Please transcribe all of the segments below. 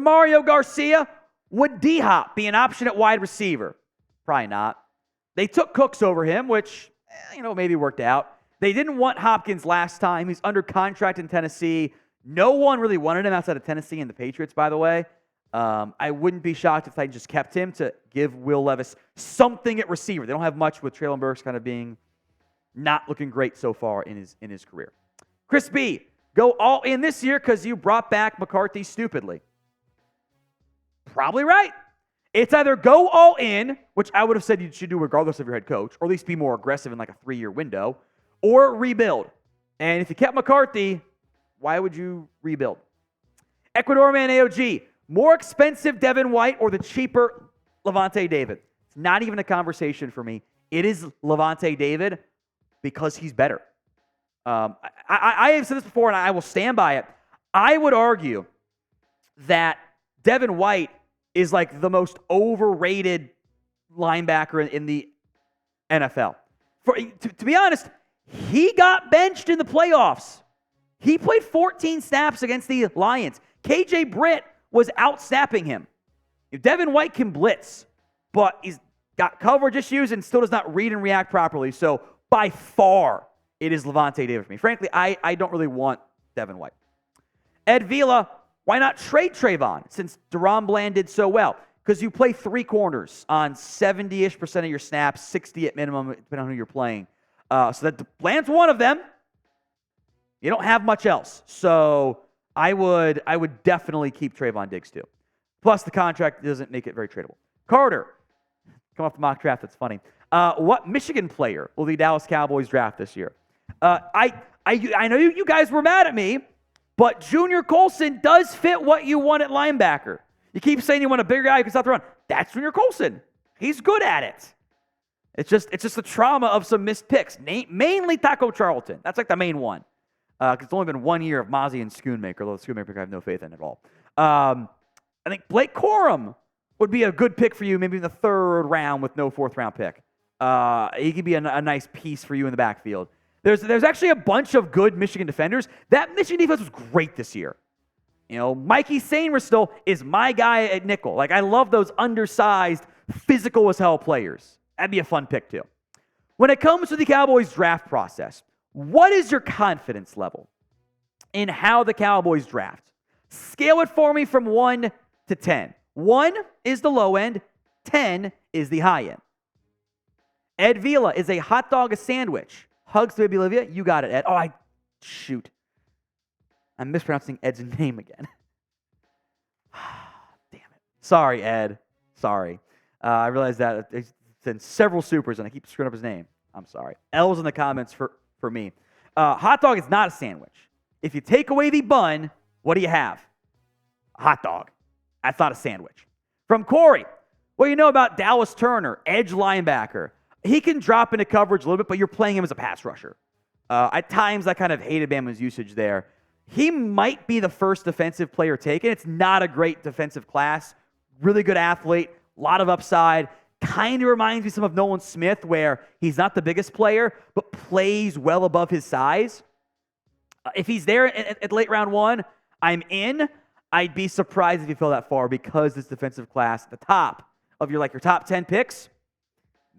Mario Garcia, would D-Hop be an option at wide receiver? Probably not. They took Cooks over him, which, maybe worked out. They didn't want Hopkins last time. He's under contract in Tennessee. No one really wanted him outside of Tennessee and the Patriots, by the way. I wouldn't be shocked if they just kept him to give Will Levis something at receiver. They don't have much with Treylon Burks kind of being not looking great so far in his career. Chris B, go all in this year because you brought back McCarthy stupidly. Probably right. It's either go all in, which I would have said you should do regardless of your head coach, or at least be more aggressive in like a 3-year window, or rebuild. And if you kept McCarthy, why would you rebuild? Ecuador Man AOG, more expensive Devin White or the cheaper Lavonte David? It's not even a conversation for me. It is Lavonte David because he's better. I have said this before, and I will stand by it. I would argue that Devin White is like the most overrated linebacker in the NFL. To be honest, he got benched in the playoffs. He played 14 snaps against the Lions. KJ Britt was out-snapping him. Devin White can blitz, but he's got coverage issues and still does not read and react properly. So by far, it is Lavonte David for me. Frankly, I don't really want Devin White. Ed Vila, why not trade Trayvon since Deron Bland did so well? Because you play 3 corners on 70-ish% of your snaps, 60 at minimum, depending on who you're playing. So that Bland's one of them. You don't have much else. So I would definitely keep Trayvon Diggs too. Plus the contract doesn't make it very tradable. Carter, come off the mock draft, that's funny. What Michigan player will the Dallas Cowboys draft this year? I know you guys were mad at me, but Junior Colson does fit what you want at linebacker. You keep saying you want a bigger guy who can stop the run. That's Junior Colson. He's good at it. It's just the trauma of some missed picks. Mainly Taco Charlton. That's like the main one. Because it's only been 1 year of Mozzie and Schoonmaker, although the Schoonmaker I have no faith in at all. I think Blake Corum would be a good pick for you, maybe in the 3rd round with no 4th-round pick. He could be a nice piece for you in the backfield. There's actually a bunch of good Michigan defenders. That Michigan defense was great this year. Mikey Sainristil is my guy at nickel. Like, I love those undersized, physical as hell players. That'd be a fun pick, too. When it comes to the Cowboys draft process, what is your confidence level in how the Cowboys draft? Scale it for me from 1 to 10. 1 is the low end, 10 is the high end. Ed Vila, is a hot dog a sandwich? Hugs to baby Olivia. You got it, Ed. Oh, shoot. I'm mispronouncing Ed's name again. Damn it. Sorry, Ed. Sorry. I realized that it's in several supers, and I keep screwing up his name. I'm sorry. L's in the comments for me. Hot dog is not a sandwich. If you take away the bun, what do you have? A hot dog. That's not a sandwich. From Corey, what do you know about Dallas Turner, edge linebacker? He can drop into coverage a little bit, but you're playing him as a pass rusher. At times, I kind of hated Bama's usage there. He might be the first defensive player taken. It's not a great defensive class. Really good athlete, a lot of upside. Kind of reminds me some of Nolan Smith, where he's not the biggest player, but plays well above his size. If he's there at late round 1, I'm in. I'd be surprised if you fell that far because this defensive class, the top of your top 10 picks,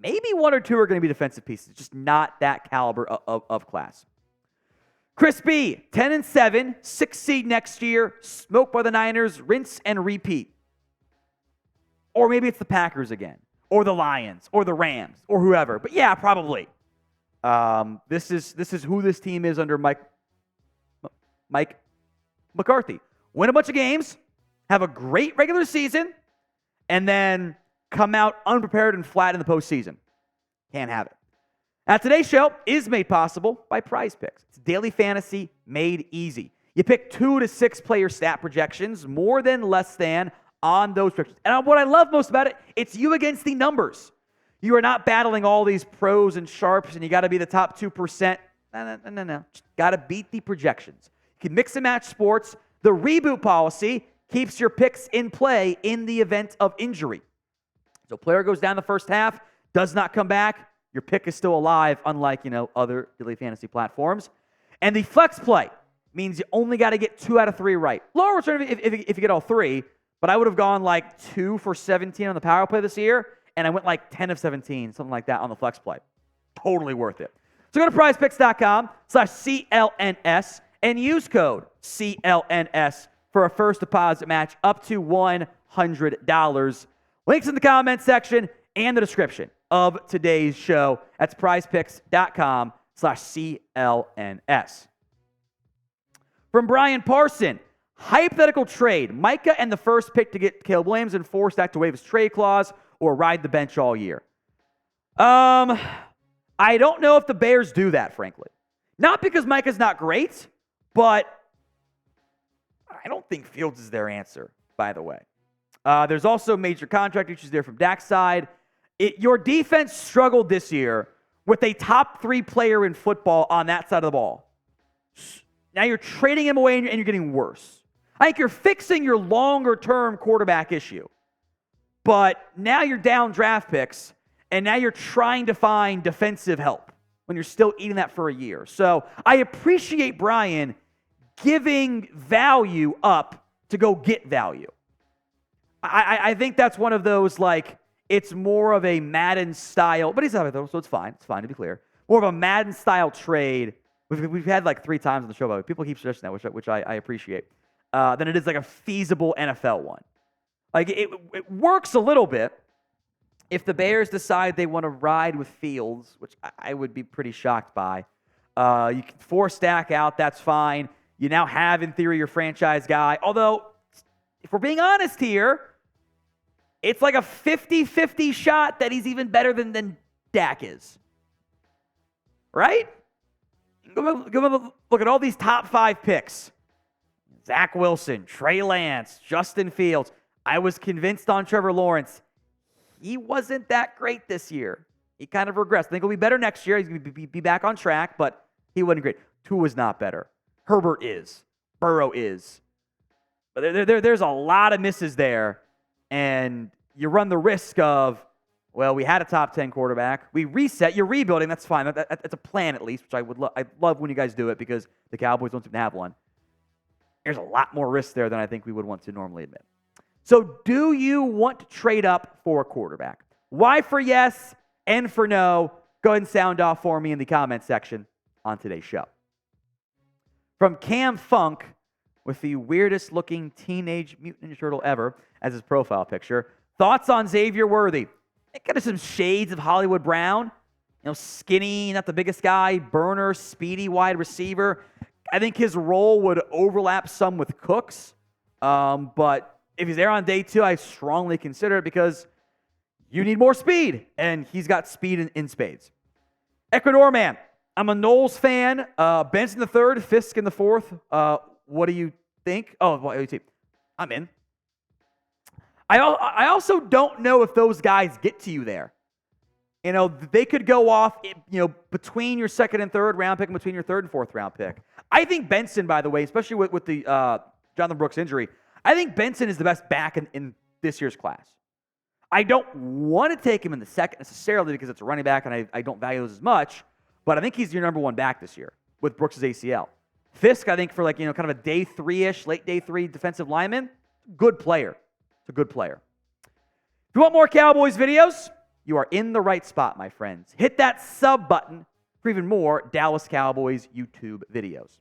maybe 1 or 2 are going to be defensive pieces. Just not that caliber of class. Chris B, 10-7, 6th seed next year, smoked by the Niners, rinse and repeat. Or maybe it's the Packers again, or the Lions, or the Rams, or whoever. But yeah, probably. This is who this team is under Mike McCarthy. Win a bunch of games, have a great regular season, and then come out unprepared and flat in the postseason. Can't have it. Now, today's show is made possible by Prize Picks. It's daily fantasy made easy. You pick 2 to 6 player stat projections, more than less than, on those projections. And what I love most about it, it's you against the numbers. You are not battling all these pros and sharps, and you got to be the top 2%. No. Got to beat the projections. You can mix and match sports. The reboot policy keeps your picks in play in the event of injury. So player goes down the first half, does not come back, your pick is still alive, unlike, other daily fantasy platforms. And the flex play means you only got to get 2 out of 3 right. Lower return if you get all 3, but I would have gone like 2 for 17 on the power play this year, and I went like 10 of 17, something like that on the flex play. Totally worth it. So go to prizepicks.com/CLNS and use code CLNS for a first deposit match up to $100. Links in the comments section and the description of today's show. That's prizepicks.com/CLNS. From Brian Parson, hypothetical trade. Micah and the first pick to get Caleb Williams and force Dak to waive his trade clause or ride the bench all year. I don't know if the Bears do that, frankly. Not because Micah's not great, but I don't think Fields is their answer, by the way. There's also major contract issues there from Dak's side. Your defense struggled this year with a top 3 player in football on that side of the ball. Now you're trading him away and you're getting worse. I think you're fixing your longer-term quarterback issue. But now you're down draft picks, and now you're trying to find defensive help when you're still eating that for a year. So I appreciate Brian giving value up to go get value. I think that's one of those, like, it's more of a Madden style, but he's out of it though, so it's fine. It's fine, to be clear. More of a Madden style trade. We've had like 3 times on the show, but people keep suggesting that, which I appreciate. Than it is like a feasible NFL one. Like, it works a little bit if the Bears decide they want to ride with Fields, which I would be pretty shocked by. You can force Dak out, that's fine. You now have, in theory, your franchise guy. Although, if we're being honest here, it's like a 50-50 shot that he's even better than Dak is. Right? Go look at all these top 5 picks. Zach Wilson, Trey Lance, Justin Fields. I was convinced on Trevor Lawrence. He wasn't that great this year. He kind of regressed. I think he'll be better next year. He's going to be back on track, but he wasn't great. Tua's not better. Herbert is. Burrow is. But there's a lot of misses there, and you run the risk of, well, we had a top 10 quarterback. We reset. You're rebuilding. That's fine. That's a plan, at least, which I love when you guys do it because the Cowboys don't seem to have one. There's a lot more risk there than I think we would want to normally admit. So do you want to trade up for a quarterback? Why for yes and for no? Go ahead and sound off for me in the comment section on today's show. From Cam Funk, with the weirdest looking teenage mutant ninja turtle ever as his profile picture. Thoughts on Xavier Worthy? Kind of some shades of Hollywood Brown. Skinny, not the biggest guy, burner, speedy wide receiver. I think his role would overlap some with Cook's. But if he's there on day 2, I strongly consider it because you need more speed, and he's got speed in spades. Ecuador man, I'm a Knowles fan. Benson the third, Fisk in the 4th. What do you think? Oh, what do you think? I'm in. I also don't know if those guys get to you there. They could go off, between your 2nd and 3rd round pick and between your 3rd and 4th round pick. I think Benson, by the way, especially with the Jonathan Brooks injury, I think Benson is the best back in this year's class. I don't want to take him in the 2nd necessarily because it's a running back and I don't value those as much, but I think he's your number 1 back this year with Brooks' ACL. Fisk, I think for kind of a day 3-ish, late day 3 defensive lineman, good player. It's a good player. If you want more Cowboys videos, you are in the right spot, my friends. Hit that sub button for even more Dallas Cowboys YouTube videos.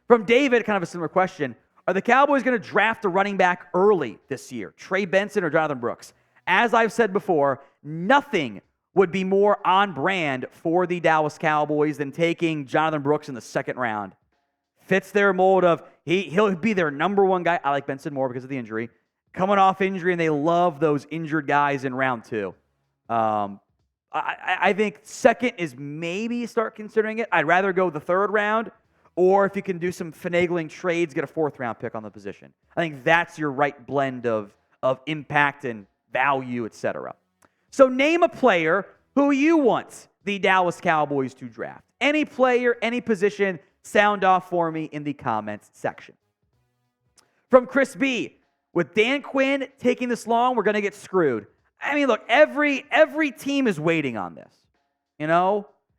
From David, kind of a similar question. Are the Cowboys going to draft a running back early this year? Trey Benson or Jonathan Brooks? As I've said before, nothing would be more on brand for the Dallas Cowboys than taking Jonathan Brooks in the 2nd round. Fits their mold of he'll be their number 1 guy. I like Benson more because of the injury. Coming off injury, and they love those injured guys in round 2. I think 2nd is maybe start considering it. I'd rather go the 3rd round, or if you can do some finagling trades, get a 4th round pick on the position. I think that's your right blend of impact and value, etc. So name a player who you want the Dallas Cowboys to draft. Any player, any position, sound off for me in the comments section. From Chris B. With Dan Quinn taking this long, we're going to get screwed. I mean, look, every team is waiting on this.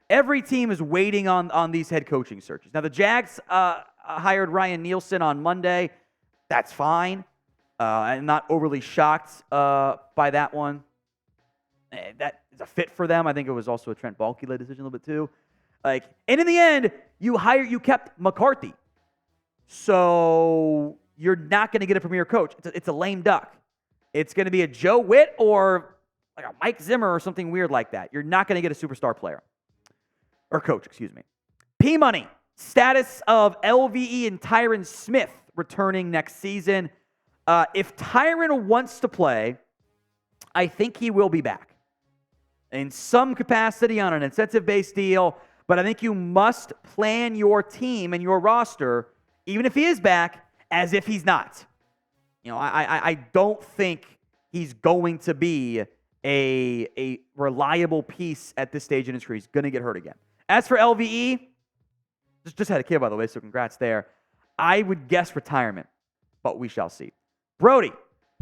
Every team is waiting on these head coaching searches. Now, the Jags hired Ryan Nielsen on Monday. That's fine. I'm not overly shocked by that one. That is a fit for them. I think it was also a Trent Baalke-led decision a little bit too. And in the end, you kept McCarthy. So you're not going to get a premier coach. It's a lame duck. It's going to be a Joe Witt or like a Mike Zimmer or something weird like that. You're not going to get a superstar player. Or coach, excuse me. P-Money. Status of LVE and Tyron Smith returning next season. If Tyron wants to play, I think he will be back in some capacity on an incentive-based deal, but I think you must plan your team and your roster, even if he is back, as if he's not. I don't think he's going to be a reliable piece at this stage in his career. He's going to get hurt again. As for LVE, just had a kid, by the way, so congrats there. I would guess retirement, but we shall see. Brody,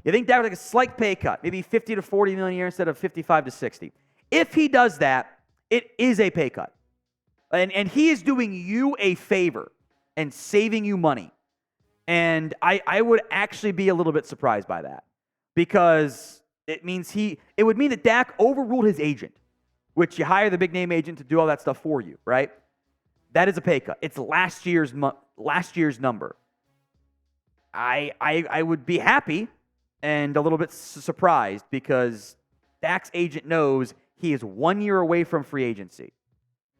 you think that would take a slight pay cut, maybe 50 to 40 million a year instead of 55 to 60. If he does that, it is a pay cut. And he is doing you a favor and saving you money. And I would actually be a little bit surprised by that because it would mean that Dak overruled his agent, which you hire the big name agent to do all that stuff for you, right? That is a pay cut. It's last year's number. I would be happy and a little bit surprised because Dak's agent knows he is 1 year away from free agency.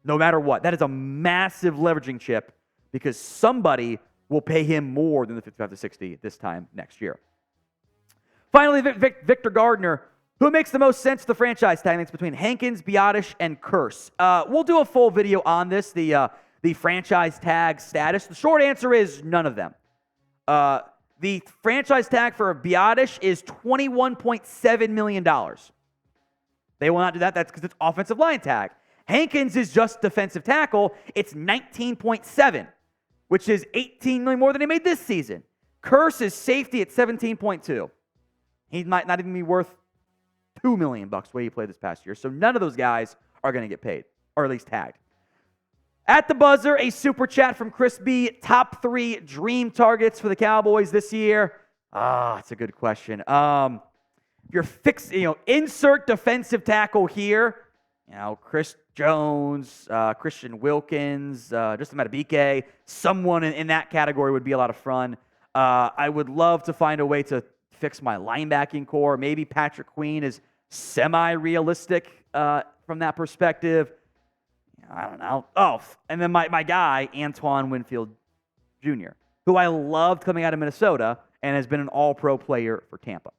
No matter what. That is a massive leveraging chip because somebody will pay him more than the 55 to 60 this time next year. Finally, Victor Gardner, who makes the most sense to the franchise tag mix between Hankins, Biotish, and Curse. We'll do a full video on this, the franchise tag status. The short answer is none of them. The franchise tag for Biotish is $21.7 million. They will not do that. That's because it's offensive line tag. Hankins is just defensive tackle. It's 19.7, which is 18 million more than he made this season. Curse is safety at 17.2. He might not even be worth $2 million the way he played this past year. So none of those guys are going to get paid, or at least tagged. At the buzzer, a super chat from Chris B. Top 3 dream targets for the Cowboys this year. That's a good question. You're fixed, insert defensive tackle here. Chris Jones, Christian Wilkins, just Matabike. Someone in that category would be a lot of fun. I would love to find a way to fix my linebacking core. Maybe Patrick Queen is semi-realistic from that perspective. I don't know. Oh, and then my guy, Antoine Winfield Jr., who I loved coming out of Minnesota and has been an all-pro player for Tampa.